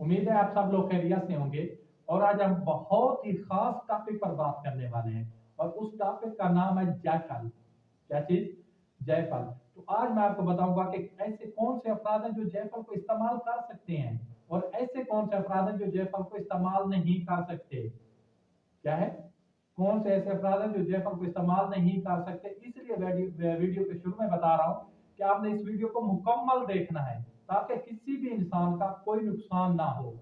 उम्मीद है आप सब लोग खैरियत से होंगे। और आज हम बहुत ही खास टॉपिक पर बात करने वाले हैं और उस टॉपिक का नाम है जायफल। क्या चीज? जायफल। तो आज मैं आपको बताऊंगा कि ऐसे कौन से अफराद हैं जो जायफल को इस्तेमाल कर सकते हैं और ऐसे कौन से अफराद हैं जो जायफल को इस्तेमाल नहीं कर सकते। क्या है? कौन से ऐसे अफराद हैं जो जायफल को इस्तेमाल नहीं कर सकते। इसलिए वीडियो के शुरू में बता रहा हूँ कि आपने इस वीडियो को मुकम्मल देखना है ताकि किसी भी इंसान का कोई नुकसान ना हो।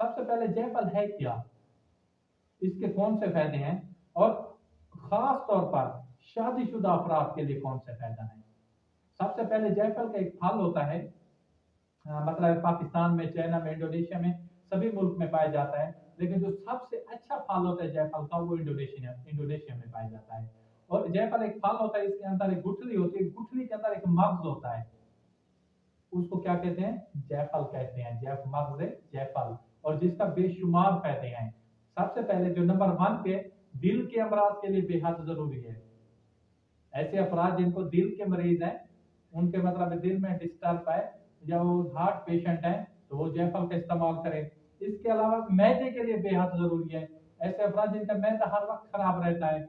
सबसे पहले जायफल है क्या, इसके कौन से फायदे हैं और खास तौर पर शादीशुदा अफराद के लिए कौन से फायदा है। सबसे पहले जायफल का एक फल होता है, मतलब पाकिस्तान में, चाइना में, इंडोनेशिया में, सभी मुल्क में पाया जाता है। लेकिन जो सबसे अच्छा फल होता है जायफल का वो इंडोनेशिया इंडोनेशिया में पाया जाता है। और जायफल एक फल होता है, इसके अंदर एक गुठली होती है, गुठली के अंदर एक मग्ज होता है, उसको क्या कहते हैं? जायफल कहते हैं, मग्ज जायफल। और जिसका बेशुमार फायदे हैं। सबसे पहले जो नंबर 1 पे, दिल के अमराज के लिए बेहद जरूरी है। ऐसे अफराद जिनको दिल के मरीज हैं, उनके मतलब दिल में डिस्टर्ब है या वो हार्ट पेशेंट हैं, तो वो जायफल का इस्तेमाल करें। इसके अलावा मैदे के लिए बेहद जरूरी है। ऐसे अफराद जिनका मैदा हर वक्त खराब रहता है,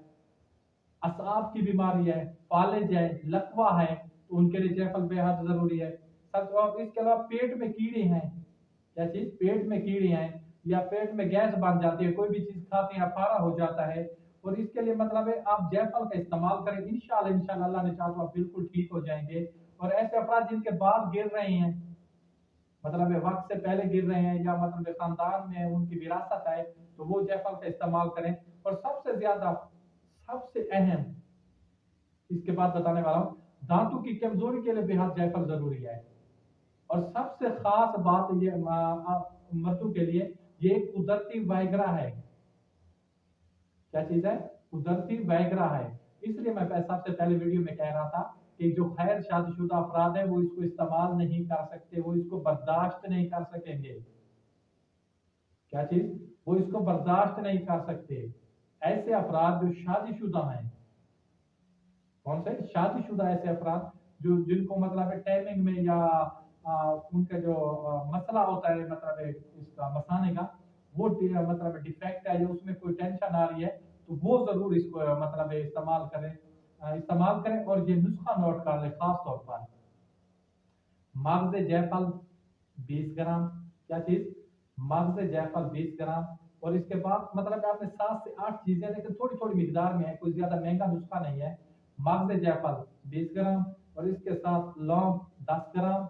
असाब की बीमारी है, फालिज है, लकवा है, तो उनके लिए जायफल बेहद जरूरी है। सब। और इसके अलावा पेट में कीड़े हैं, क्या चीज? पेट में कीड़े हैं या पेट में गैस बन जाती है, कोई भी चीज खाते हैं अफारा हो जाता है, और इसके लिए मतलब है आप जायफल का इस्तेमाल करें। इंशाल्लाह इंशाल्लाह अल्लाह ने चाहा तो आप बिल्कुल ठीक हो जाएंगे। और ऐसे अफराद जिनके बाल गिर रहे हैं, मतलब वक्त से पहले गिर रहे हैं या मतलब खानदान में उनकी विरासत है, तो वो जायफल का इस्तेमाल करें। और सबसे ज्यादा, सबसे अहम, इसके बाद बताने वाला हूँ, दांतों की कमजोरी के लिए बेहद जायफल जरूरी है। और सबसे खास बात ये मर्दों के लिए, ये एक कुदरती वाइग्रा है। क्या चीज है? कुदरती वाइग्रा है। इसलिए मैं सबसे पहले वीडियो में कह रहा था कि जो खैर शादीशुदा अफराद है वो इसको इस्तेमाल नहीं कर सकते, वो इसको बर्दाश्त नहीं कर सकेंगे। क्या चीज? वो इसको बर्दाश्त नहीं कर सकते। ऐसे अफराद जो शादीशुदा हैं, कौन से? शादीशुदा ऐसे अफराद जो जिनको मतलब है टाइमिंग में या उनका जो मसला होता है, मतलब है इसका मसाने का, वो मतलब डिफेक्ट है या उसमें कोई टेंशन आ रही है, तो वो जरूर इसको मतलब है इस्तेमाल करें। इस्तेमाल करें और ये नुस्खा नोट कर ले खास तौर पर। मगज जायफल 20 ग्राम। क्या चीज? मगज जायफल 20 ग्राम। और इसके बाद मतलब आपने 7 से 8 चीजें, लेकिन थोड़ी थोड़ी मिकदार में है, कोई ज्यादा महंगा नुस्खा नहीं है। मगज जायफल 20 ग्राम, और इसके साथ लौंग 10 ग्राम,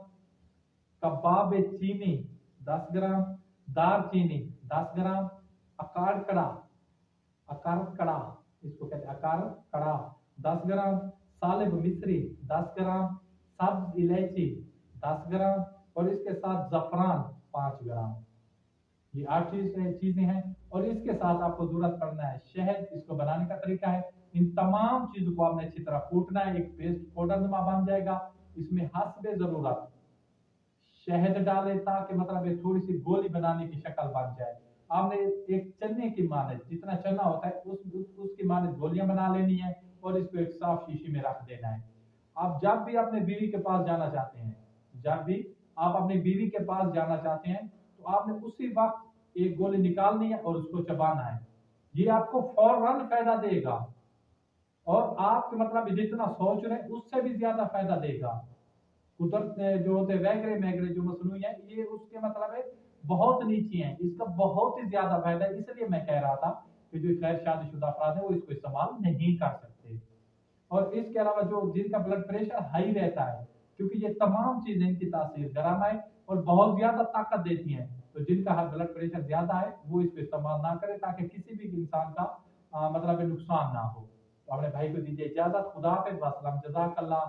कबाब चीनी 10 ग्राम, दार चीनी 10 ग्राम, अकाड़ कड़ा, अकार कड़ा, इसको कहते हैं अकार कड़ा 10 ग्राम, सालिब मिश्री 10 ग्राम, सब्ज इलायची 10 ग्राम, और इसके साथ जफरान 5 ग्राम। ये 8 चीजें हैं। और इसके साथ आपको जरूरत पड़ना है शहद। इसको बनाने का तरीका है, इन तमाम चीजों को आपने अच्छी तरह कूटना है, एक पेस्ट पाउडर नुमा बन जाएगा। इसमें हस्बे जरूरत शहद डालें ताकि मतलब एक थोड़ी सी गोली बनाने की शक्ल बन जाए। आपने एक चने की माने, जितना चना होता है उसकी माने गोलियां बना लेनी है, और इसको एक साफ शीशी में रख देना है। आप जब भी अपने बीवी के पास जाना चाहते हैं, जब भी आप अपनी बीवी के पास जाना चाहते हैं, तो आपने उसी वक्त एक गोली निकालनी है और उसको चबाना है। ये आपको फौरन फायदा देगा, और आपके मतलब जितना सोच रहे हैं उससे भी ज्यादा फायदा देगा। कुदरत ने जो होते वैगरे मैगरे जो मसनू है, ये उसके मतलब है बहुत नीचे हैं, इसका बहुत ही ज्यादा फायदा है। इसलिए मैं कह रहा था कि जो गैर शादीशुदा अफराद है वो इसको इस्तेमाल नहीं कर सकते। और इसके अलावा जो जिनका ब्लड प्रेशर हाई रहता है, क्योंकि ये तमाम चीजें इनकी तासीर गर्म है और बहुत ज्यादा ताकत देती हैं, तो जिनका ब्लड प्रेशर ज्यादा है वो इसको इस्तेमाल ना करें ताकि किसी भी इंसान का मतलब नुकसान ना हो। तो अपने भाई को दीजिए इजाजत। खुदा हाफिज़, वस्सलाम, जज़ाकल्लाह।